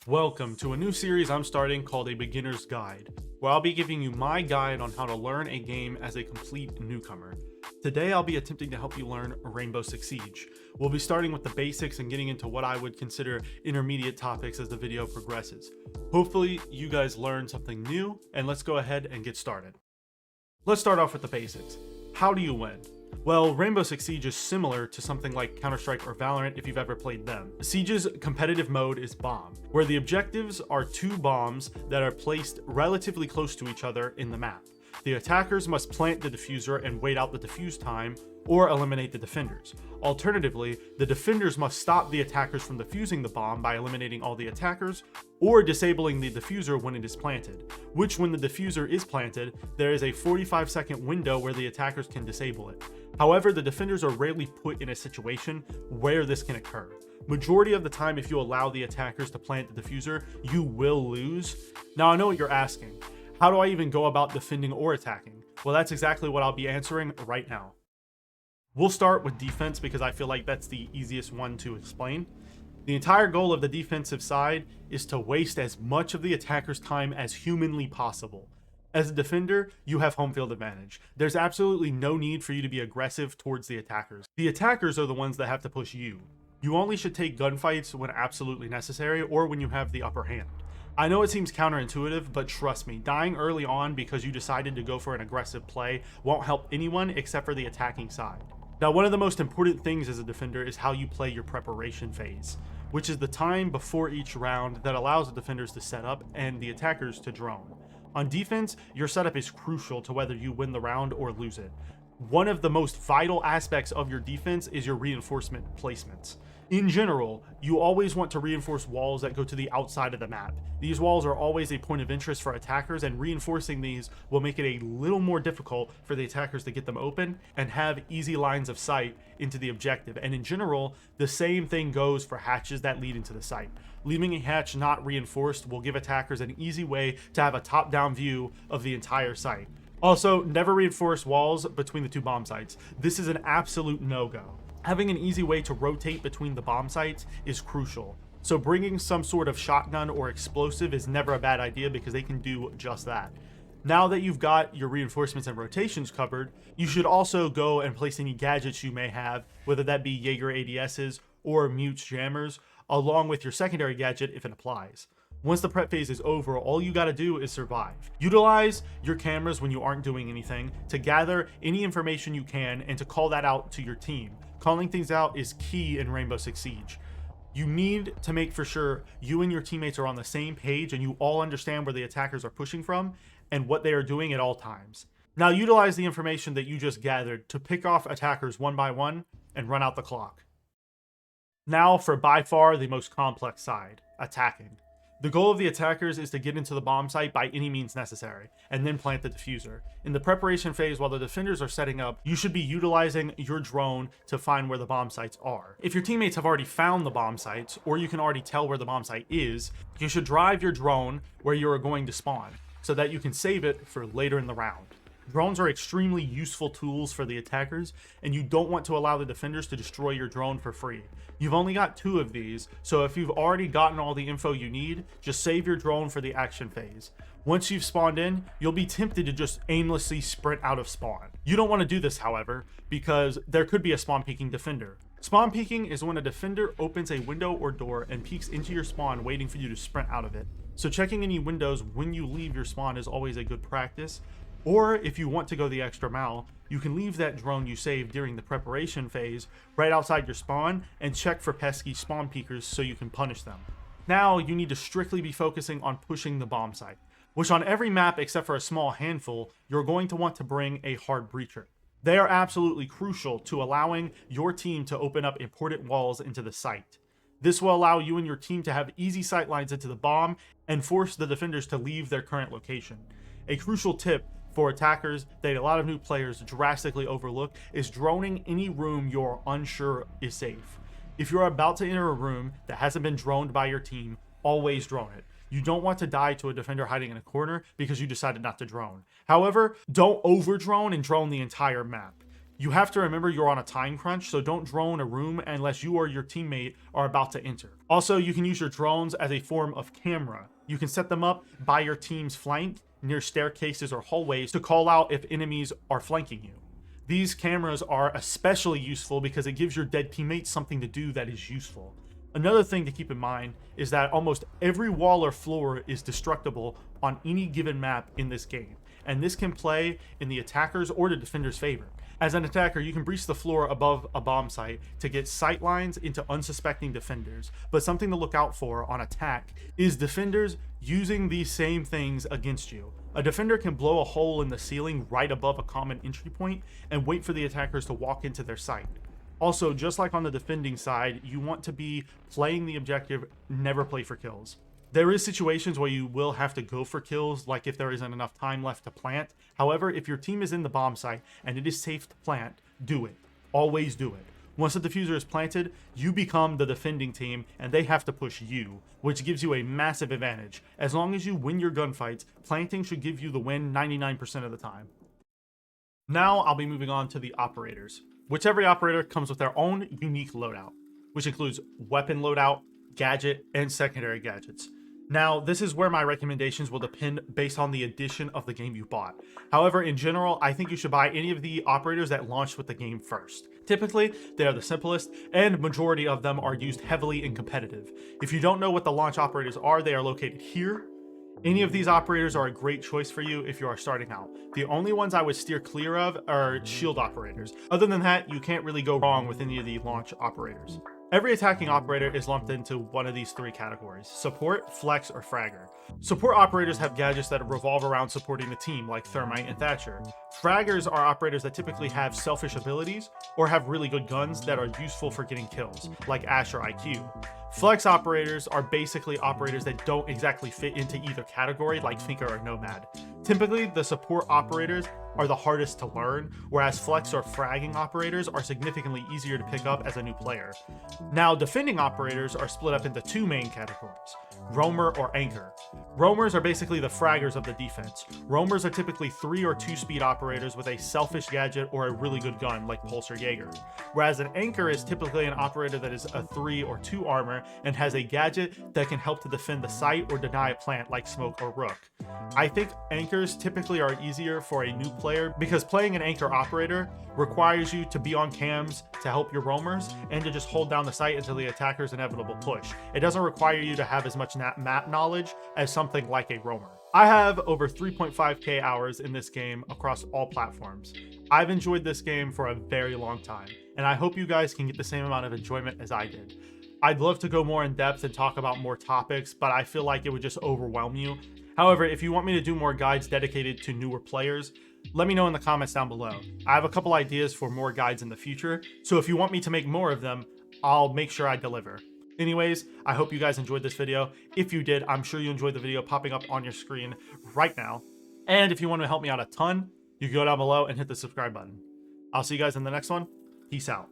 Welcome to a new series I'm starting called A Beginner's Guide, where I'll be giving you my guide on how to learn a game as a complete newcomer. Today I'll be attempting to help you learn Rainbow Six Siege. We'll be starting with the basics and getting into what I would consider intermediate topics as the video progresses. Hopefully you guys learn something new, and let's go ahead and get started. Let's start off with the basics. How do you win? Well, Rainbow Six Siege is similar to something like Counter-Strike or Valorant if you've ever played them. Siege's competitive mode is bomb, where the objectives are two bombs that are placed relatively close to each other in the map. The attackers must plant the diffuser and wait out the defuse time, or eliminate the defenders. Alternatively, the defenders must stop the attackers from defusing the bomb by eliminating all the attackers, or disabling the diffuser when it is planted, which when the diffuser is planted, there is a 45-second window where the attackers can disable it. However, the defenders are rarely put in a situation where this can occur. Majority of the time, if you allow the attackers to plant the diffuser, you will lose. Now, I know what you're asking. How do I even go about defending or attacking? Well, that's exactly what I'll be answering right now. We'll start with defense because I feel like that's the easiest one to explain. The entire goal of the defensive side is to waste as much of the attacker's time as humanly possible. As a defender, you have home field advantage. There's absolutely no need for you to be aggressive towards the attackers. The attackers are the ones that have to push you. You only should take gunfights when absolutely necessary or when you have the upper hand. I know it seems counterintuitive, but trust me, dying early on because you decided to go for an aggressive play won't help anyone except for the attacking side. Now, one of the most important things as a defender is how you play your preparation phase, which is the time before each round that allows the defenders to set up and the attackers to drone. On defense, your setup is crucial to whether you win the round or lose it. One of the most vital aspects of your defense is your reinforcement placements. In general, you always want to reinforce walls that go to the outside of the map. These walls are always a point of interest for attackers, and reinforcing these will make it a little more difficult for the attackers to get them open and have easy lines of sight into the objective. And in general, the same thing goes for hatches that lead into the site. Leaving a hatch not reinforced will give attackers an easy way to have a top-down view of the entire site. Also, never reinforce walls between the two bomb sites. This is an absolute no-go. Having an easy way to rotate between the bomb sites is crucial. So bringing some sort of shotgun or explosive is never a bad idea because they can do just that. Now that you've got your reinforcements and rotations covered, you should also go and place any gadgets you may have, whether that be Jaeger ADSs or Mutes jammers, along with your secondary gadget if it applies. Once the prep phase is over, all you gotta do is survive. Utilize your cameras when you aren't doing anything to gather any information you can and to call that out to your team. Calling things out is key in Rainbow Six Siege. You need to make for sure you and your teammates are on the same page and you all understand where the attackers are pushing from and what they are doing at all times. Now utilize the information that you just gathered to pick off attackers one by one and run out the clock. Now for by far the most complex side, attacking. The goal of the attackers is to get into the bomb site by any means necessary, and then plant the diffuser. In the preparation phase, while the defenders are setting up, you should be utilizing your drone to find where the bomb sites are. If your teammates have already found the bomb sites, or you can already tell where the bomb site is, you should drive your drone where you are going to spawn, so that you can save it for later in the round. Drones are extremely useful tools for the attackers, and you don't want to allow the defenders to destroy your drone for free. You've only got 2 of these, so if you've already gotten all the info you need, just save your drone for the action phase. Once you've spawned in, you'll be tempted to just aimlessly sprint out of spawn. You don't want to do this, however, because there could be a spawn peeking defender. Spawn peeking is when a defender opens a window or door and peeks into your spawn waiting for you to sprint out of it. So checking any windows when you leave your spawn is always a good practice. Or if you want to go the extra mile, you can leave that drone you saved during the preparation phase right outside your spawn and check for pesky spawn peekers so you can punish them. Now you need to strictly be focusing on pushing the bomb site, which on every map except for a small handful, you're going to want to bring a hard breacher. They are absolutely crucial to allowing your team to open up important walls into the site. This will allow you and your team to have easy sight lines into the bomb and force the defenders to leave their current location. A crucial tip for attackers that a lot of new players drastically overlook is droning any room you're unsure is safe. If you're about to enter a room that hasn't been droned by your team, always drone it. You don't want to die to a defender hiding in a corner because you decided not to drone. However, don't over drone and drone the entire map. You have to remember you're on a time crunch, so don't drone a room unless you or your teammate are about to enter. Also, you can use your drones as a form of camera. You can set them up by your team's flank, near staircases or hallways to call out if enemies are flanking you. These cameras are especially useful because it gives your dead teammates something to do that is useful. Another thing to keep in mind is that almost every wall or floor is destructible on any given map in this game, and this can play in the attacker's or the defender's favor. As an attacker, you can breach the floor above a bomb site to get sight lines into unsuspecting defenders, but something to look out for on attack is defenders using these same things against you. A defender can blow a hole in the ceiling right above a common entry point and wait for the attackers to walk into their sight. Also, just like on the defending side, you want to be playing the objective, never play for kills. There is situations where you will have to go for kills, like if there isn't enough time left to plant. However, if your team is in the bomb site and it is safe to plant, do it. Always do it. Once the diffuser is planted, you become the defending team and they have to push you, which gives you a massive advantage. As long as you win your gunfights, planting should give you the win 99% of the time. Now I'll be moving on to the operators. Whichever operator comes with their own unique loadout, which includes weapon loadout, gadget, and secondary gadgets. Now, this is where my recommendations will depend based on the edition of the game you bought. However, in general, I think you should buy any of the operators that launched with the game first. Typically, they are the simplest, and majority of them are used heavily in competitive. If you don't know what the launch operators are, they are located here. Any of these operators are a great choice for you if you are starting out. The only ones I would steer clear of are shield operators. Other than that, you can't really go wrong with any of the launch operators. Every attacking operator is lumped into one of these three categories: support, flex, or fragger. Support operators have gadgets that revolve around supporting the team, like Thermite and Thatcher. Fraggers are operators that typically have selfish abilities or have really good guns that are useful for getting kills, like Ash or IQ. Flex operators are basically operators that don't exactly fit into either category, like Finka or Nomad. Typically, the support operators are the hardest to learn, whereas flex or fragging operators are significantly easier to pick up as a new player. Now, defending operators are split up into two main categories: roamer or anchor. Roamers are basically the fraggers of the defense. Roamers are typically 3 or 2 speed operators with a selfish gadget or a really good gun like Pulse or Jaeger. Whereas an anchor is typically an operator that is a 3 or 2 armor and has a gadget that can help to defend the site or deny a plant like Smoke or Rook. I think anchors typically are easier for a new player because playing an anchor operator requires you to be on cams to help your roamers and to just hold down the site until the attacker's inevitable push. It doesn't require you to have as much map knowledge as something like a roamer. I have over 3.5k hours in this game across all platforms. I've enjoyed this game for a very long time, and I hope you guys can get the same amount of enjoyment as I did. I'd love to go more in depth and talk about more topics, but I feel like it would just overwhelm you. However, if you want me to do more guides dedicated to newer players, let me know in the comments down below. I have a couple ideas for more guides in the future, so if you want me to make more of them, I'll make sure I deliver. Anyways, I hope you guys enjoyed this video. If you did, I'm sure you enjoyed the video popping up on your screen right now. And if you want to help me out a ton, you can go down below and hit the subscribe button. I'll see you guys in the next one. Peace out.